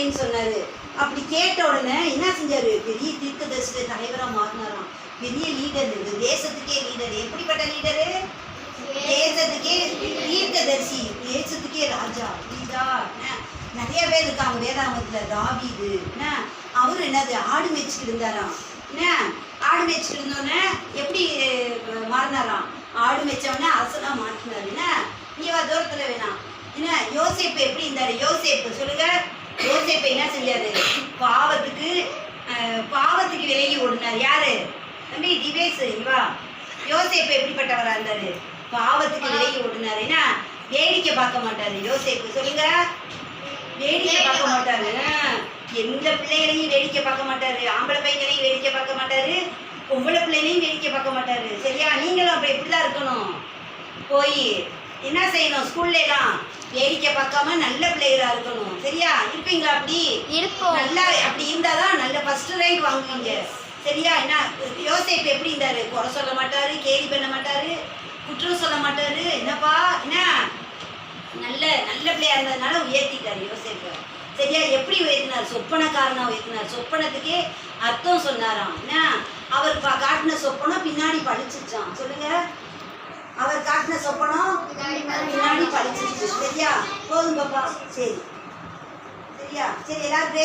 இல்லைன்னு சொன்னாரு. அப்படி கேட்ட உடனே என்ன செஞ்சாரு? பெரிய தீர்க்கதரிசி தலைவரா மாறினாராம். பெரிய லீடர், இந்த தேசத்துக்கே லீடர். எப்படிப்பட்ட லீடரு? தேசத்துக்கே தீர்க்கதரிசி, தேசத்துக்கே ராஜா. லீடா நிறைய பேர் இருக்காங்க வேதாகமத்துல. தாவீது அவரு என்னது ஆடு மேய்ச்சிட்டு இருந்தாராம். ஆடு மேய்ச்சிட்டு இருந்தோன்னே எப்படி மாறினாராம்? ஆடு மேய்ச்சவொடனே அரசனா மாற்றினாரு. நீவா தூரத்துல வேணாம். யோசேப்பு எப்படி இருந்தாரு? யோசேப்பு சொல்லுங்க. யோசேப்பு என்ன செஞ்சாரு? பாவத்துக்கு விலகி ஓடினார். யாரு? தம்பி திவேஷ் இவா. யோசேப்பு எப்படிப்பட்டவரா இருந்தாரு? பாவத்துக்கு விலகி ஓடினாரு. வேடிக்கை பார்க்க மாட்டாரு யோசேப்பு. சொல்லுங்க. வேடிக்கை பார்க்க மாட்டாரு. எந்த பிள்ளைகளையும் வேடிக்கை பார்க்க மாட்டாரு. ஆம்பளை பையங்களையும் வேடிக்கை பார்க்க மாட்டாரு. பொம்பளை பிள்ளைகளையும் வேடிக்கை பார்க்க மாட்டாரு. சரியா? நீங்களும் அப்படி இப்படிதான் இருக்கணும். போய் என்ன செய்யணும்? ஸ்கூல்லாம் வேடிக்கை பார்க்காம நல்ல பிள்ளைகளா இருக்கணும். சரியா? இருப்பீங்களா? அப்படி இருப்போம். நல்லா அப்படி இருந்தாதான் நல்ல ஃபர்ஸ்ட் ரேங்க் வாங்குவீங்க. சரியா? என்ன யோசேப்பு எப்படி இருந்தாரு? குறை சொல்ல மாட்டாரு, கேலி பண்ண மாட்டாரு, குற்றம் சொல்ல மாட்டாரு. என்னப்பா என்ன நல்ல நல்ல பிள்ளையா இருந்ததுனால உயர்த்திட்டாரு யோசேப்பு. சரியா? எப்படி உயர்த்தினார்? சொப்பனக்காரனா உயர்த்தினார். சொப்பனத்துக்கே அர்த்தம் சொன்னாராம். அவர் காட்டின சொப்பனம் பின்னாடி பழிச்சிச்சான். சொல்லுங்க. அவர் காட்டின சொப்பனம் பின்னாடி பழிச்சிச்சு. சரியா? போதும் பாப்பா. சரி சரியா? சரி எல்லாரும்